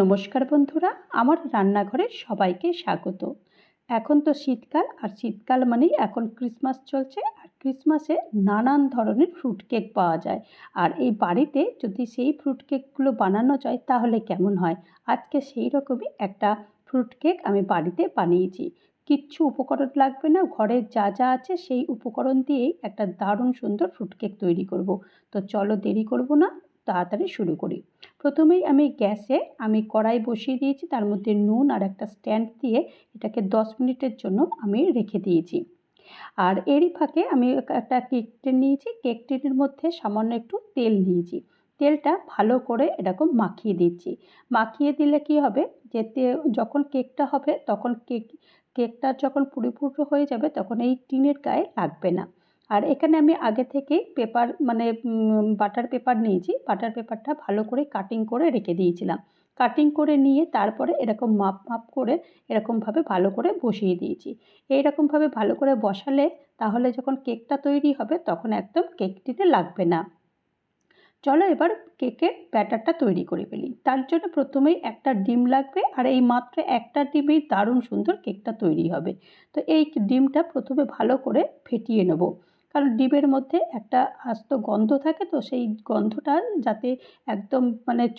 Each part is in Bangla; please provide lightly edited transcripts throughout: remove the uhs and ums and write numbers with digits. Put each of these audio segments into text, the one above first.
নমস্কার বন্ধুরা, আমার রান্নাঘরে সবাইকে স্বাগত। এখন তো শীতকাল, আর শীতকাল মানেই এখন ক্রিসমাস চলছে। আর ক্রিসমাসে নানান ধরনের ফ্রুট কেক পাওয়া যায়। আর এই বাড়িতে যদি সেই ফ্রুট কেকগুলো বানানো যায় তাহলে কেমন হয়। আজকে সেই রকমই একটা ফ্রুট কেক আমি বাড়িতে বানিয়েছি। কিচ্ছু উপকরণ লাগবে না, ঘরে যা যা আছে সেই উপকরণ দিয়েই একটা দারুণ সুন্দর ফ্রুট কেক তৈরি করব। তো চলো দেরি করব না, তাড়াতাড়ি শুরু করি। প্রথমেই আমি গ্যাসে কড়াই বসিয়ে দিয়েছি, তার মধ্যে নুন আর একটা স্ট্যান্ড দিয়ে এটাকে 10 মিনিটের জন্য আমি রেখে দিয়েছি। আর এরই ফাঁকে আমি একটা কেক টিন নিয়েছি, কেক টিনের মধ্যে সামান্য একটু তেল নিয়েছি। তেলটা ভালো করে এরকম মাখিয়ে দিচ্ছি। মাখিয়ে দিলে কি হবে, যে যখন কেকটা হবে তখন কেকটা যখন পরিপূর্ণ হয়ে যাবে তখন এই টিনের গায়ে লাগবে না। আর এখানে আমি আগে থেকেই পেপার বাটার পেপার নিয়েছি। বাটার পেপারটা ভালো করে কাটিং করে রেখে দিয়েছিলাম। কাটিং করে নিয়ে তারপরে এরকম মাপ করে এরকমভাবে ভালো করে বসিয়ে দিয়েছি। এইরকমভাবে ভালো করে বসালে তাহলে যখন কেকটা তৈরি হবে তখন একদম কেক টিনে লাগবে না। চলো এবার কেকের ব্যাটারটা তৈরি করে ফেলি। তার জন্য প্রথমেই একটা ডিম লাগবে, আর এই মাত্র একটা ডিমেই দারুণ সুন্দর কেকটা তৈরি হবে। তো এই ডিমটা প্রথমে ভালো করে ফেটিয়ে নেব, কারণ ডিমের মধ্যে একটা আস্ত গন্ধ থাকে, তো সেই গন্ধটা যাতে একদম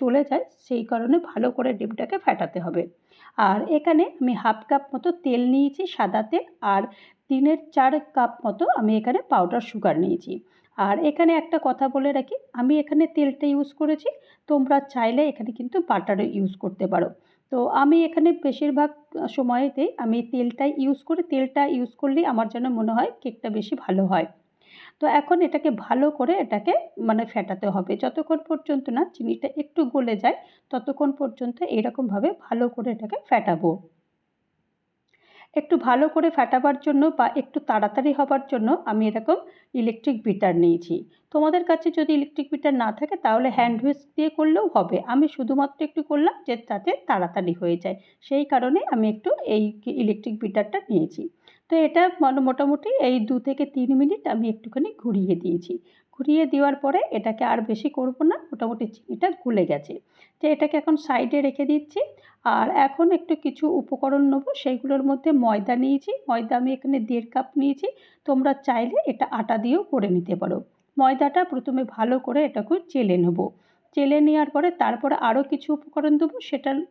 চলে যায় সেই কারণে ভালো করে ডিমটাকে ফেটাতে হবে। আর এখানে আমি 1/2 কাপ মতো তেল নিয়েছি, সাদা তেল, আর 3/4 কাপ মতো আমি এখানে পাউডার সুগার নিয়েছি। আর এখানে একটা কথা বলে রাখি, আমি এখানে তেলটা ইউজ করেছি, তোমরা চাইলে এখানে কিন্তু বাটারও ইউজ করতে পারো। তো আমি এখানে বেশিরভাগ সময়তেই আমি তেলটাই ইউজ করি। তেলটা ইউজ করলেই আমার যেন মনে হয় কেকটা বেশি ভালো হয়। তো এখন এটাকে ভালো করে এটাকে ফেটাতে হবে, যতক্ষণ পর্যন্ত না চিনিটা একটু গলে যায় ততক্ষণ পর্যন্ত এরকমভাবে ভালো করে এটাকে ফেটাবো। একটু ভালো করে ফেটাবার জন্য বা একটু তাড়াতাড়ি হবার জন্য আমি এরকম ইলেকট্রিক বিটার নিয়েছি। তোমাদের কাছে যদি ইলেকট্রিক বিটার না থাকে তাহলে হ্যান্ড হুইস্ক দিয়ে করলেও হবে। আমি শুধুমাত্র একটু করলাম যে তাতে তাড়াতাড়ি হয়ে যায়, সেই কারণে আমি একটু এই ইলেকট্রিক বিটারটা নিয়েছি। তো এটা মোটামুটি এই 2 থেকে 3 মিনিট আমি একটুখানি ঘুরিয়ে দিয়েছি। ঘুরিয়ে দেওয়ার পরে এটাকে আর বেশি করব না, মোটামুটি চিনিটা গলে গেছে। তো এটাকে এখন সাইডে রেখে দিচ্ছি। আর এখন একটু কিছু উপকরণ নেব, সেইগুলোর মধ্যে ময়দা নিয়েছি। ময়দা আমি এখানে 1.5 কাপ নিয়েছি। তোমরা চাইলে এটা আটা দিয়েও করে নিতে পারো। ময়দাটা প্রথমে ভালো করে এটাকে চেলে নেব। চেলে নেওয়ার পরে তারপরে আরও কিছু উপকরণ দেবো।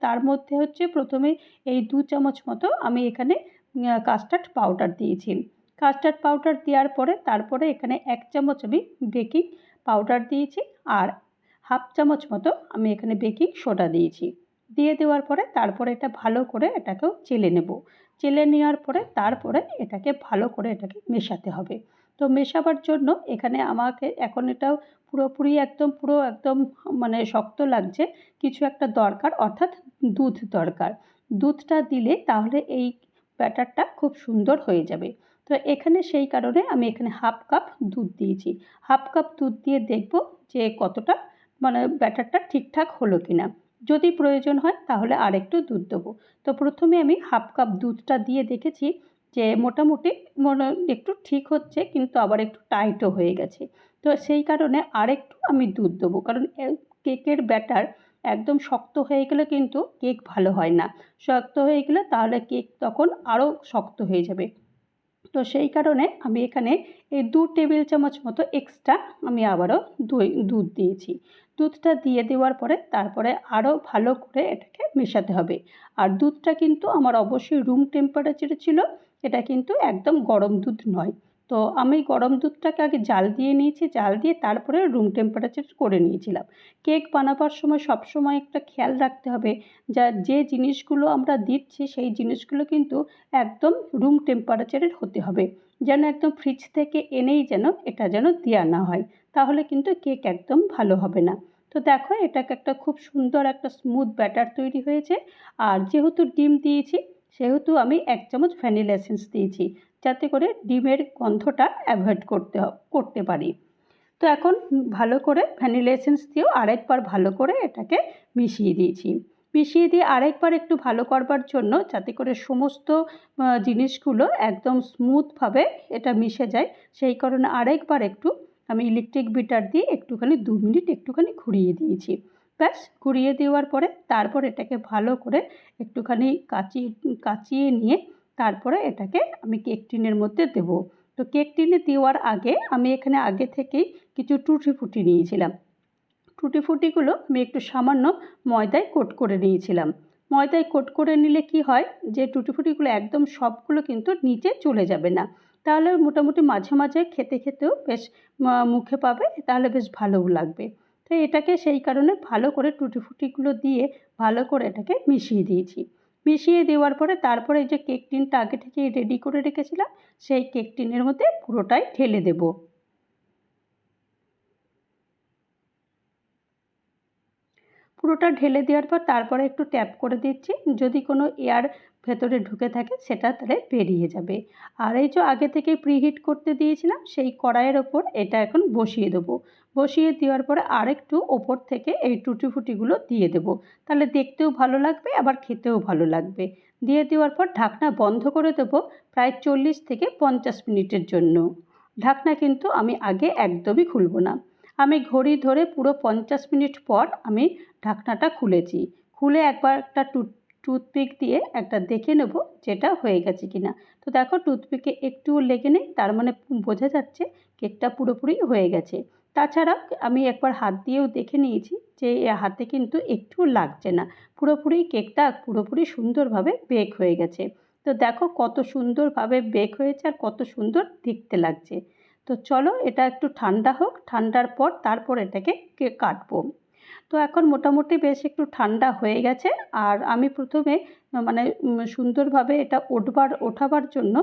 তার মধ্যে হচ্ছে প্রথমে এই 2 চামচ মতো আমি এখানে কাস্টার্ড পাউডার দিয়েছি। কাস্টার্ড পাউডার দেওয়ার পরে তারপরে এখানে 1 চামচ আমি বেকিং পাউডার দিয়েছি, আর 1/2 চামচ মতো আমি এখানে বেকিং সোডা দিয়েছি। দিয়ে দেওয়ার পরে তারপরে এটা ভালো করে এটাকেও চেলে নেব। চেলে নেওয়ার পরে তারপরে এটাকে ভালো করে এটাকে মেশাতে হবে। তো মেশাবার জন্য এখানে আমাকে এখন এটাও পুরোপুরি পুরো একদম শক্ত লাগছে, কিছু একটা দরকার, অর্থাৎ দুধ দরকার। দুধটা দিলে তাহলে এই ব্যাটারটা খুব সুন্দর হয়ে যাবে। তো এখানে সেই কারণে আমি এখানে 1/2 কাপ দুধ দিয়েছি। 1/2 কাপ দুধ দিয়ে দেখব যে কতটা ব্যাটারটা ঠিকঠাক হলো কিনা। যদি প্রয়োজন হয় তাহলে আরেকটু দুধ দেবো। তো প্রথমে আমি 1/2 কাপ দুধটা দিয়ে দেখেছি যে মোটামুটি একটু ঠিক হচ্ছে, কিন্তু আবার একটু টাইটও হয়ে গেছে। তো সেই কারণে আরেকটু আমি দুধ দেবো, কারণ কেকের ব্যাটার একদম শক্ত হয়ে গেলে কিন্তু কেক ভালো হয় না। শক্ত হয়ে গেলে তাহলে কেক তখন আরও শক্ত হয়ে যাবে। তো সেই কারণে আমি এখানে এই 2 টেবিল চামচ মতো এক্সট্রা আমি আবারও দুধ দিয়েছি। দুধটা দিয়ে দেওয়ার পরে তারপরে আরও ভালো করে এটাকে মেশাতে হবে। আর দুধটা কিন্তু আমার অবশ্যই রুম টেম্পারেচারে ছিল, এটা কিন্তু একদম গরম দুধ নয়। তো আমি গরম দুধটাকে আগে জাল দিয়ে নিয়েছি, জাল দিয়ে তারপরে রুম টেম্পারেচার করে নিয়েছিলাম। কেক বানাবার সময় সবসময় একটা খেয়াল রাখতে হবে, যে জিনিসগুলো আমরা দিচ্ছি সেই জিনিসগুলো কিন্তু একদম রুম টেম্পারেচারের হতে হবে, যেন একদম ফ্রিজ থেকে এনেই এটা দেওয়া না হয়, তাহলে কিন্তু কেক একদম ভালো হবে না। তো দেখো এটাকে একটা খুব সুন্দর একটা স্মুথ ব্যাটার তৈরি হয়েছে। আর যেহেতু ডিম দিয়েছি সেহেতু আমি 1 চামচ ভ্যানিলা এসেন্স দিয়েছি, যাতে করে ডিমের গন্ধটা অ্যাভয়েড করতে পারি। তো এখন ভালো করে ভ্যানিলা এসেন্স দিয়েও আরেকবার ভালো করে এটাকে মিশিয়ে দিয়েছি। মিশিয়ে দিয়ে আরেকবার একটু ভালো করবার জন্য, যাতে করে সমস্ত জিনিসগুলো একদম স্মুথভাবে এটা মিশে যায়, সেই কারণে আরেকবার একটু আমি ইলেকট্রিক বিটার দিয়ে একটুখানি 2 মিনিট একটুখানি ঘুরিয়ে দিয়েছি। ব্যাস ঘুরিয়ে দেওয়ার পরে তারপর এটাকে ভালো করে একটুখানি কাচিয়ে নিয়ে তারপরে এটাকে আমি কেক টিনের মধ্যে দেব। তো কেক টিনে দেওয়ার আগে আমি এখানে আগে থেকেই কিছু টুটি ফুটি নিয়েছিলাম। টুটি ফুটিগুলো আমি একটু সামান্য ময়দায় কোট করে নিয়েছিলাম। ময়দায় কোট করে নিলে কি হয়, যে টুটি ফুটিগুলো একদম সবগুলো কিন্তু নিচে চলে যাবে না, তাহলে মোটামুটি মাঝে মাঝে খেতে খেতেও বেশ মুখে পাবে, তাহলে বেশ ভালোও লাগবে। তো এটাকে সেই কারণে ভালো করে টুটি ফুটিগুলো দিয়ে ভালো করে এটাকে মিশিয়ে দিয়েছি। মিশিয়ে দেওয়ার পরে তারপরে এই যে কেক টিনটা আগে থেকেই রেডি করে রেখেছিলাম, সেই কেক টিনের মধ্যে পুরোটাই ঢেলে দেবো। পুরোটা ঢেলে দেওয়ার পর তারপরে একটু ট্যাপ করে দিচ্ছি, যদি কোনো এয়ার ভেতরে ঢুকে থাকে সেটা তাহলে বেরিয়ে যাবে। আর এই যে আগে থেকে প্রিহিট করতে দিয়েছিলাম সেই কড়াইয়ের ওপর এটা এখন বসিয়ে দেবো। বসিয়ে দেওয়ার পরে আরেকটু ওপর থেকে এই টুটি ফুটিগুলো দিয়ে দেবো, তাহলে দেখতেও ভালো লাগবে আবার খেতেও ভালো লাগবে। দিয়ে দেওয়ার পর ঢাকনা বন্ধ করে দেবো প্রায় 40 থেকে 50 মিনিটের জন্য। ঢাকনা কিন্তু আমি আগে একদমই খুলবো না। আমি ঘড়ি ধরে পুরো 50 মিনিট পর আমি ঢাকনাটা খুলেছি। খুলে একবার একটা টুথপিক দিয়ে একটা দেখে নেব যেটা হয়ে গেছে কিনা। তো দেখো টুথপিকে একটুও লেগে নেই, তার মানে বোঝা যাচ্ছে কেকটা পুরোপুরি হয়ে গেছে। তাছাড়া আমি একবার হাত দিয়েও দেখে নিয়েছি যে হাতে কিন্তু একটুও লাগছে না, পুরোপুরি কেকটা পুরোপুরি সুন্দরভাবে বেক হয়ে গেছে। তো দেখো কত সুন্দরভাবে বেক হয়েছে আর কত সুন্দর দেখতে লাগছে। তো চলো এটা একটু ঠান্ডা হোক, ঠান্ডার পর তারপর এটাকে কাটবো। তো এখন মোটামুটি বেশ একটু ঠান্ডা হয়ে গেছে। আর আমি প্রথমে মানে সুন্দরভাবে এটা ওঠাবার জন্য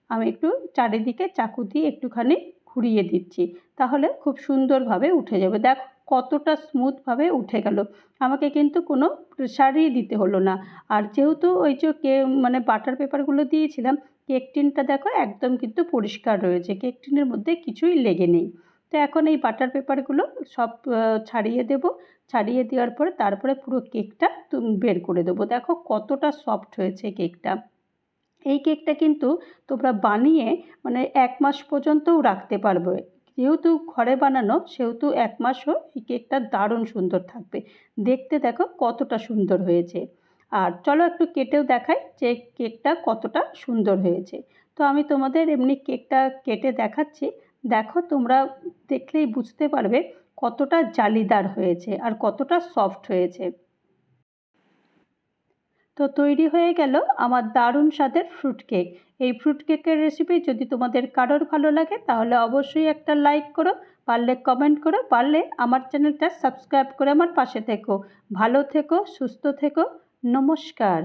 আমি একটু চারিদিকে চাকু দিয়ে একটুখানি ঘুরিয়ে দিচ্ছি, তাহলে খুব সুন্দরভাবে উঠে যাবে। দেখো কতটা স্মুথভাবে উঠে গেল, আমাকে কিন্তু কোনো প্রেসারই দিতে হলো না। আর যেহেতু ওই যে মানে বাটার পেপারগুলো দিয়েছিলাম, কেক টিনটা দেখো একদম কিন্তু পরিষ্কার রয়েছে, কেক টিনের মধ্যে কিছুই লেগে নেই। তো এখন এই বাটার পেপারগুলো সব ছাড়িয়ে দেব। ছাড়িয়ে দেওয়ার পরে তারপরে পুরো কেকটা বের করে দেবো। দেখো কতটা সফট হয়েছে কেকটা। এই কেকটা কিন্তু তোমরা বানিয়ে মানে 1 মাস পর্যন্তও রাখতে পারবে। যেহেতু ঘরে বানানো সেহেতু 1 মাসও এই কেকটা দারুণ সুন্দর থাকবে। দেখতে দেখো কতটা সুন্দর হয়েছে। আর চলো একটু কেটেও দেখাই যে কেকটা কতটা সুন্দর হয়েছে। তো আমি তোমাদের এমনি কেকটা কেটে দেখাচ্ছি। দেখো তোমরা দেখলেই বুঝতে পারবে কতটা জালিদার হয়েছে আর কতটা সফট হয়েছে। তো তৈরি হয়ে গেল আমার দারুণ স্বাদের ফ্রুট কেক। এই ফ্রুট কেকের রেসিপি যদি তোমাদের কারোর ভালো লাগে তাহলে অবশ্যই একটা লাইক করো, পারলে কমেন্ট করো, পারলে আমার চ্যানেলটা সাবস্ক্রাইব করে আমার পাশে থেকো। ভালো থেকো, সুস্থ থেকো, নমস্কার।